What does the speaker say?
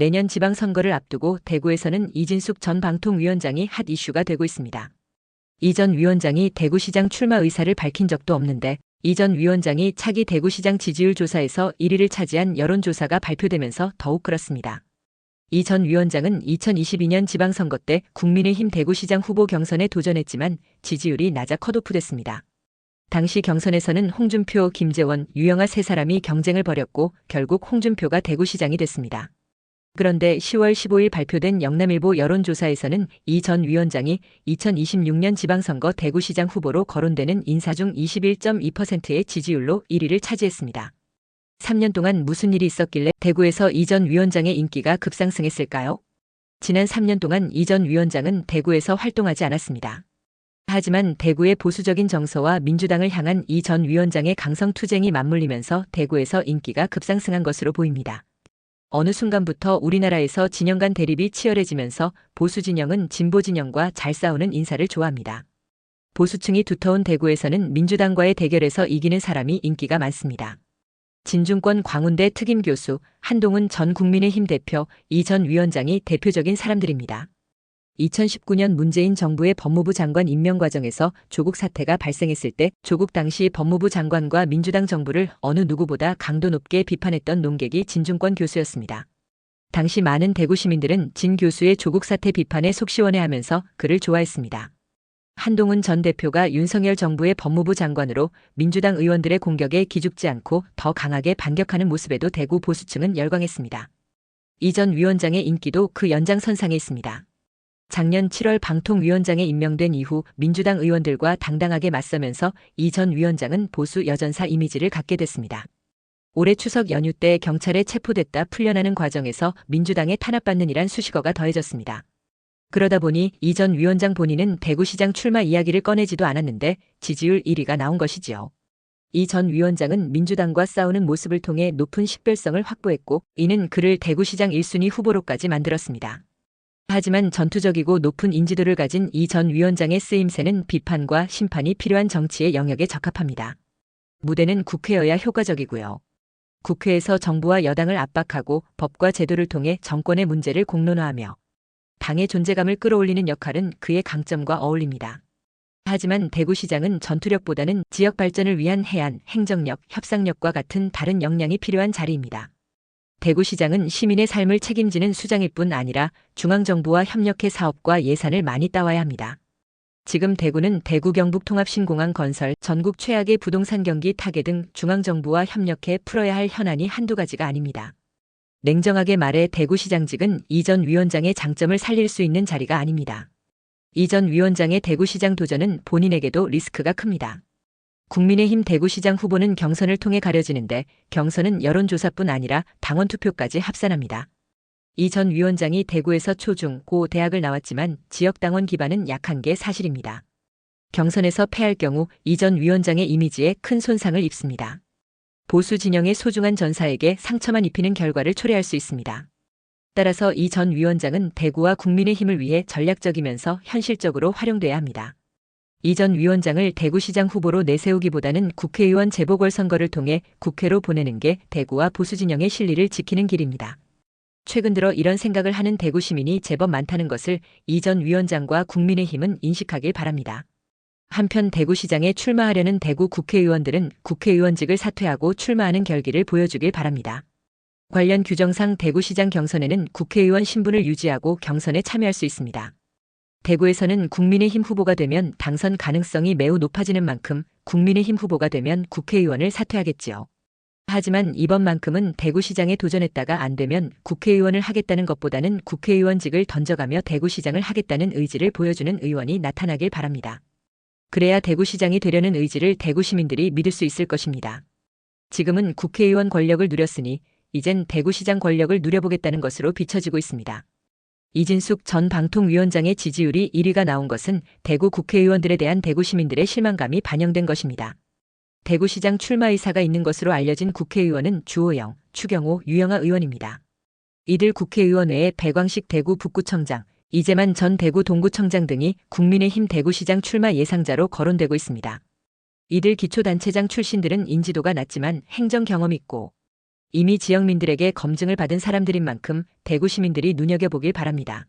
내년 지방선거를 앞두고 대구에서는 이진숙 전 방통위원장이 핫 이슈가 되고 있습니다. 이 전 위원장이 대구시장 출마 의사를 밝힌 적도 없는데 이 전 위원장이 차기 대구시장 지지율 조사에서 1위를 차지한 여론조사가 발표되면서 더욱 그렇습니다. 이 전 위원장은 2022년 지방선거 때 국민의힘 대구시장 후보 경선에 도전했지만 지지율이 낮아 컷오프됐습니다. 당시 경선에서는 홍준표, 김재원, 유영하 세 사람이 경쟁을 벌였고 결국 홍준표가 대구시장이 됐습니다. 그런데 10월 15일 발표된 영남일보 여론조사에서는 이 전 위원장이 2026년 지방선거 대구시장 후보로 거론되는 인사 중 21.2%의 지지율로 1위를 차지했습니다. 3년 동안 무슨 일이 있었길래 대구에서 이 전 위원장의 인기가 급상승했을까요? 지난 3년 동안 이 전 위원장은 대구에서 활동하지 않았습니다. 하지만 대구의 보수적인 정서와 민주당을 향한 이 전 위원장의 강성 투쟁이 맞물리면서 대구에서 인기가 급상승한 것으로 보입니다. 어느 순간부터 우리나라에서 진영 간 대립이 치열해지면서 보수 진영은 진보 진영과 잘 싸우는 인사를 좋아합니다. 보수층이 두터운 대구에서는 민주당과의 대결에서 이기는 사람이 인기가 많습니다. 진중권 광운대 특임 교수, 한동훈 전 국민의힘 대표, 이 전 위원장이 대표적인 사람들입니다. 2019년 문재인 정부의 법무부 장관 임명 과정에서 조국 사태가 발생했을 때 조국 당시 법무부 장관과 민주당 정부를 어느 누구보다 강도 높게 비판했던 논객이 진중권 교수였습니다. 당시 많은 대구 시민들은 진 교수의 조국 사태 비판에 속 시원해하면서 그를 좋아했습니다. 한동훈 전 대표가 윤석열 정부의 법무부 장관으로 민주당 의원들의 공격에 기죽지 않고 더 강하게 반격하는 모습에도 대구 보수층은 열광했습니다. 이 전 위원장의 인기도 그 연장선상에 있습니다. 작년 7월 방통위원장에 임명된 이후 민주당 의원들과 당당하게 맞서면서 이 전 위원장은 보수 여전사 이미지를 갖게 됐습니다. 올해 추석 연휴 때 경찰에 체포됐다 풀려나는 과정에서 민주당에 탄압받는 이란 수식어가 더해졌습니다. 그러다 보니 이 전 위원장 본인은 대구시장 출마 이야기를 꺼내지도 않았는데 지지율 1위가 나온 것이지요. 이 전 위원장은 민주당과 싸우는 모습을 통해 높은 식별성을 확보했고 이는 그를 대구시장 1순위 후보로까지 만들었습니다. 하지만 전투적이고 높은 인지도를 가진 이 전 위원장의 쓰임새는 비판과 심판이 필요한 정치의 영역에 적합합니다. 무대는 국회여야 효과적이고요. 국회에서 정부와 여당을 압박하고 법과 제도를 통해 정권의 문제를 공론화하며 당의 존재감을 끌어올리는 역할은 그의 강점과 어울립니다. 하지만 대구시장은 전투력보다는 지역 발전을 위한 해안, 행정력, 협상력과 같은 다른 역량이 필요한 자리입니다. 대구시장은 시민의 삶을 책임지는 수장일 뿐 아니라 중앙정부와 협력해 사업과 예산을 많이 따와야 합니다. 지금 대구는 대구 경북 통합신공항 건설, 전국 최악의 부동산 경기 타개 등 중앙정부와 협력해 풀어야 할 현안이 한두 가지가 아닙니다. 냉정하게 말해 대구시장직은 이 전 위원장의 장점을 살릴 수 있는 자리가 아닙니다. 이 전 위원장의 대구시장 도전은 본인에게도 리스크가 큽니다. 국민의힘 대구시장 후보는 경선을 통해 가려지는데 경선은 여론조사뿐 아니라 당원 투표까지 합산합니다. 이 전 위원장이 대구에서 초중, 고 대학을 나왔지만 지역 당원 기반은 약한 게 사실입니다. 경선에서 패할 경우 이 전 위원장의 이미지에 큰 손상을 입습니다. 보수 진영의 소중한 전사에게 상처만 입히는 결과를 초래할 수 있습니다. 따라서 이 전 위원장은 대구와 국민의힘을 위해 전략적이면서 현실적으로 활용돼야 합니다. 이 전 위원장을 대구시장 후보로 내세우기보다는 국회의원 재보궐선거를 통해 국회로 보내는 게 대구와 보수진영의 실리를 지키는 길입니다. 최근 들어 이런 생각을 하는 대구 시민이 제법 많다는 것을 이 전 위원장과 국민의힘은 인식하길 바랍니다. 한편 대구시장에 출마하려는 대구 국회의원들은 국회의원직을 사퇴하고 출마하는 결기를 보여주길 바랍니다. 관련 규정상 대구시장 경선에는 국회의원 신분을 유지하고 경선에 참여할 수 있습니다. 대구에서는 국민의힘 후보가 되면 당선 가능성이 매우 높아지는 만큼 국민의힘 후보가 되면 국회의원을 사퇴하겠지요. 하지만 이번만큼은 대구시장에 도전했다가 안 되면 국회의원을 하겠다는 것보다는 국회의원직을 던져가며 대구시장을 하겠다는 의지를 보여주는 의원이 나타나길 바랍니다. 그래야 대구시장이 되려는 의지를 대구 시민들이 믿을 수 있을 것입니다. 지금은 국회의원 권력을 누렸으니 이젠 대구시장 권력을 누려보겠다는 것으로 비춰지고 있습니다. 이진숙 전 방통위원장의 지지율이 1위가 나온 것은 대구 국회의원들에 대한 대구 시민들의 실망감이 반영된 것입니다. 대구시장 출마 의사가 있는 것으로 알려진 국회의원은 주호영, 추경호, 유영하 의원입니다. 이들 국회의원 외에 백광식 대구 북구청장, 이재만 전 대구 동구청장 등이 국민의힘 대구시장 출마 예상자로 거론되고 있습니다. 이들 기초단체장 출신들은 인지도가 낮지만 행정 경험이 있고 이미 지역민들에게 검증을 받은 사람들인 만큼 대구 시민들이 눈여겨보길 바랍니다.